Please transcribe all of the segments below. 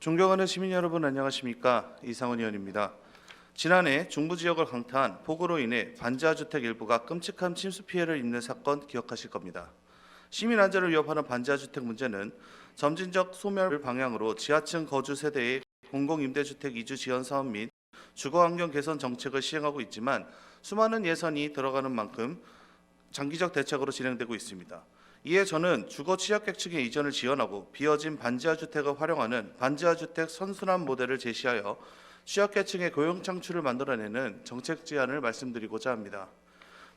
존경하는 시민 여러분 안녕하십니까? 이상훈 의원입니다. 지난해 중부 지역을 강타한 폭우로 인해 반지하 주택 일부가 끔찍한 침수 피해를 입는 사건 기억하실 겁니다. 시민 안전을 위협하는 반지하 주택 문제는 점진적 소멸 방향으로 지하층 거주 세대의 공공임대주택 이주 지원 사업 및 주거환경 개선 정책을 시행하고 있지만 수많은 예산이 들어가는 만큼 장기적 대책으로 진행되고 있습니다. 이에 저는 주거 취약계층의 이전을 지원하고 비어진 반지하 주택을 활용하는 반지하 주택 선순환 모델을 제시하여 취약계층의 고용 창출을 만들어내는 정책 제안을 말씀드리고자 합니다.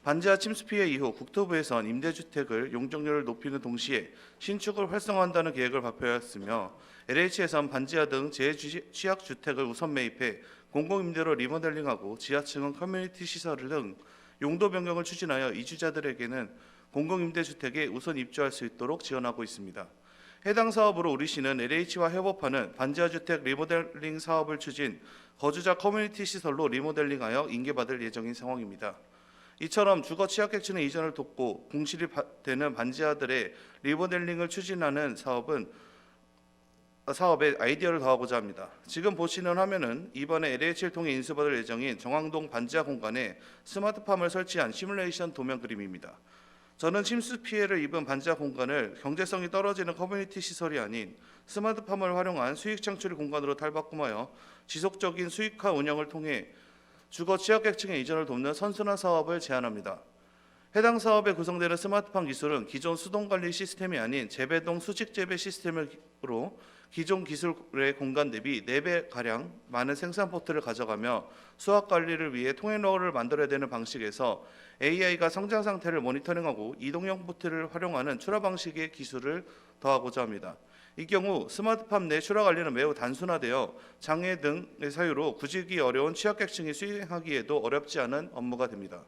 반지하 침수 피해 이후 국토부에선 임대주택을 용적률을 높이는 동시에 신축을 활성화한다는 계획을 발표하였으며 LH에선 반지하 등 재취약주택을 우선 매입해 공공임대로 리모델링하고 지하층은 커뮤니티 시설 등 용도 변경을 추진하여 이주자들에게는 공공임대주택에 우선 입주할 수 있도록 지원하고 있습니다. 해당 사업으로 우리시는 LH와 협업하는 반지하 주택 리모델링 사업을 추진, 거주자 커뮤니티 시설로 리모델링하여 인계받을 예정인 상황입니다. 이처럼 주거 취약계층의 이전을 돕고 공실이 되는 반지하들의 리모델링을 추진하는 사업에 아이디어를 더하고자 합니다. 지금 보시는 화면은 이번에 LH를 통해 인수받을 예정인 정왕동 반지하 공간에 스마트팜을 설치한 시뮬레이션 도면 그림입니다. 저는 침수 피해를 입은 반지하 공간을 경제성이 떨어지는 커뮤니티 시설이 아닌 스마트팜을 활용한 수익 창출 공간으로 탈바꿈하여 지속적인 수익화 운영을 통해 주거 취약계층의 이전을 돕는 선순환 사업을 제안합니다. 해당 사업에 구성되는 스마트팜 기술은 기존 수동관리 시스템이 아닌 재배동 수직재배 시스템으로 기존 기술의 공간 대비 4배가량 많은 생산 포트를 가져가며 수확 관리를 위해 통행로를 만들어야 되는 방식에서 AI가 성장 상태를 모니터링하고 이동형 포트를 활용하는 출하 방식의 기술을 더하고자 합니다. 이 경우 스마트팜 내 출하 관리는 매우 단순화되어 장애 등의 사유로 구직이 어려운 취약계층이 수행하기에도 어렵지 않은 업무가 됩니다.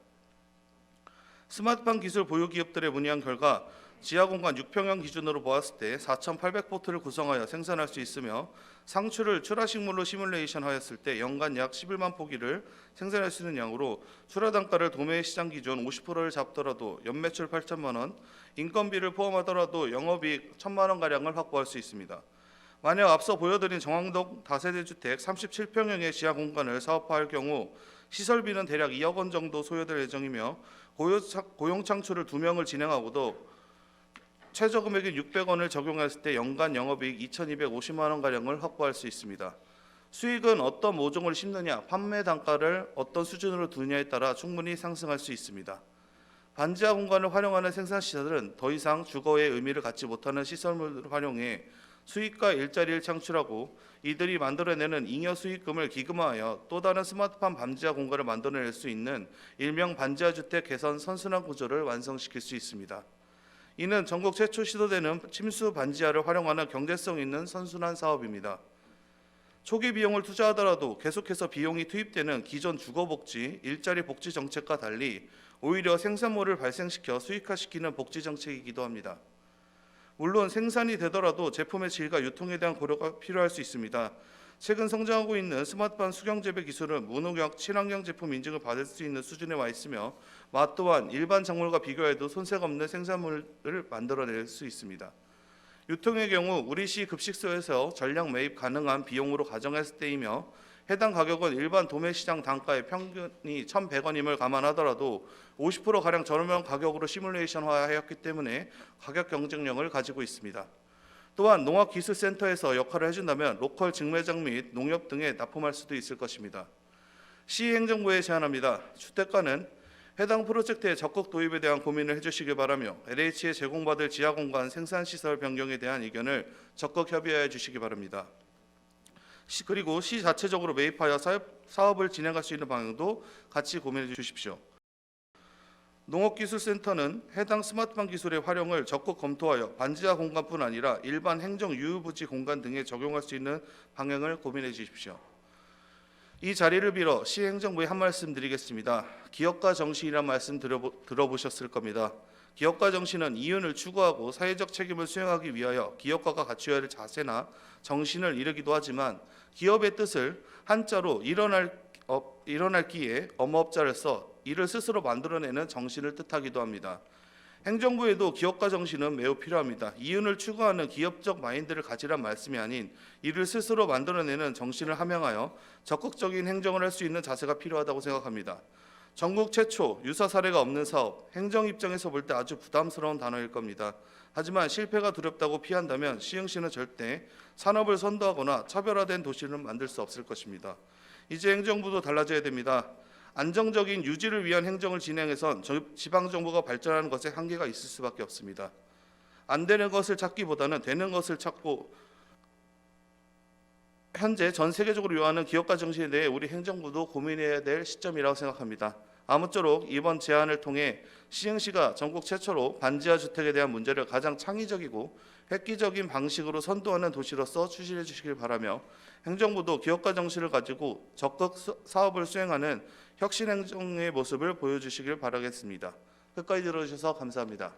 스마트팜 기술 보유 기업들에 문의한 결과 지하공간 6평형 기준으로 보았을 때 4,800포트를 구성하여 생산할 수 있으며 상추를 출하식물로 시뮬레이션하였을 때 연간 약 11만 포기를 생산할 수 있는 양으로 출하 단가를 도매 시장 기준 50%를 잡더라도 연매출 8천만 원, 인건비를 포함하더라도 영업이익 1,000만 원가량을 확보할 수 있습니다. 만약 앞서 보여드린 정왕동 다세대 주택 37평형의 지하 공간을 사업화할 경우 시설비는 대략 2억 원 정도 소요될 예정이며 고용 창출을 2명을 진행하고도 최저 금액인 600원을 적용했을 때 연간 영업이익 2,250만 원가량을 확보할 수 있습니다. 수익은 어떤 모종을 심느냐, 판매 단가를 어떤 수준으로 두느냐에 따라 충분히 상승할 수 있습니다. 반지하 공간을 활용하는 생산시설은 더 이상 주거의 의미를 갖지 못하는 시설물을 활용해 수익과 일자리를 창출하고 이들이 만들어내는 잉여 수익금을 기금화하여 또 다른 스마트팜 반지하 공간을 만들어낼 수 있는 일명 반지하 주택 개선 선순환 구조를 완성시킬 수 있습니다. 이는 전국 최초 시도되는 침수 반지하를 활용하는 경제성 있는 선순환 사업입니다. 초기 비용을 투자하더라도 계속해서 비용이 투입되는 기존 주거복지, 일자리 복지 정책과 달리 오히려 생산물을 발생시켜 수익화시키는 복지 정책이기도 합니다. 물론 생산이 되더라도 제품의 질과 유통에 대한 고려가 필요할 수 있습니다. 최근 성장하고 있는 스마트팜 수경재배 기술은 무농약 친환경 제품 인증을 받을 수 있는 수준에 와 있으며 맛 또한 일반 작물과 비교해도 손색 없는 생산물을 만들어낼 수 있습니다. 유통의 경우 우리시 급식소에서 전량 매입 가능한 비용으로 가정했을 때이며 해당 가격은 일반 도매시장 단가의 평균이 1,100원임을 감안하더라도 50%가량 저렴한 가격으로 시뮬레이션화하였기 때문에 가격 경쟁력을 가지고 있습니다. 또한 농업기술센터에서 역할을 해준다면 로컬 직매장 및 농협 등에 납품할 수도 있을 것입니다. 시행정부에 제안합니다. 주택가는 해당 프로젝트의 적극 도입에 대한 고민을 해주시기 바라며 LH에 제공받을 지하공간 생산시설 변경에 대한 의견을 적극 협의해 주시기 바랍니다. 그리고 시 자체적으로 매입하여 사업을 진행할 수 있는 방향도 같이 고민해 주십시오. 농업기술센터는 해당 스마트팜 기술의 활용을 적극 검토하여 반지하 공간뿐 아니라 일반 행정 유휴부지 공간 등에 적용할 수 있는 방향을 고민해 주십시오. 이 자리를 빌어 시행정부에 한 말씀 드리겠습니다. 기업가 정신이란 말씀 들어보셨을 겁니다. 기업가 정신은 이윤을 추구하고 사회적 책임을 수행하기 위하여 기업가가 갖춰야 할 자세나 정신을 이루기도 하지만 기업의 뜻을 한자로 일어날 기에 엄업자를 써 이를 스스로 만들어내는 정신을 뜻하기도 합니다. 행정부에도 기업가 정신은 매우 필요합니다. 이윤을 추구하는 기업적 마인드를 가지란 말씀이 아닌 이를 스스로 만들어내는 정신을 함양하여 적극적인 행정을 할 수 있는 자세가 필요하다고 생각합니다. 전국 최초 유사 사례가 없는 사업, 행정 입장에서 볼 때 아주 부담스러운 단어일 겁니다. 하지만 실패가 두렵다고 피한다면 시흥시는 절대 산업을 선도하거나 차별화된 도시를 만들 수 없을 것입니다. 이제 행정부도 달라져야 됩니다. 안정적인 유지를 위한 행정을 진행해선 지방정부가 발전하는 것에 한계가 있을 수밖에 없습니다. 안 되는 것을 찾기보다는 되는 것을 찾고 현재 전 세계적으로 요하는 기업가 정신에 대해 우리 행정부도 고민해야 될 시점이라고 생각합니다. 아무쪼록 이번 제안을 통해 시흥시가 전국 최초로 반지하 주택에 대한 문제를 가장 창의적이고 획기적인 방식으로 선도하는 도시로서 추진해 주시길 바라며 행정부도 기업가 정신을 가지고 적극 사업을 수행하는 혁신 행정의 모습을 보여주시길 바라겠습니다. 끝까지 들어주셔서 감사합니다.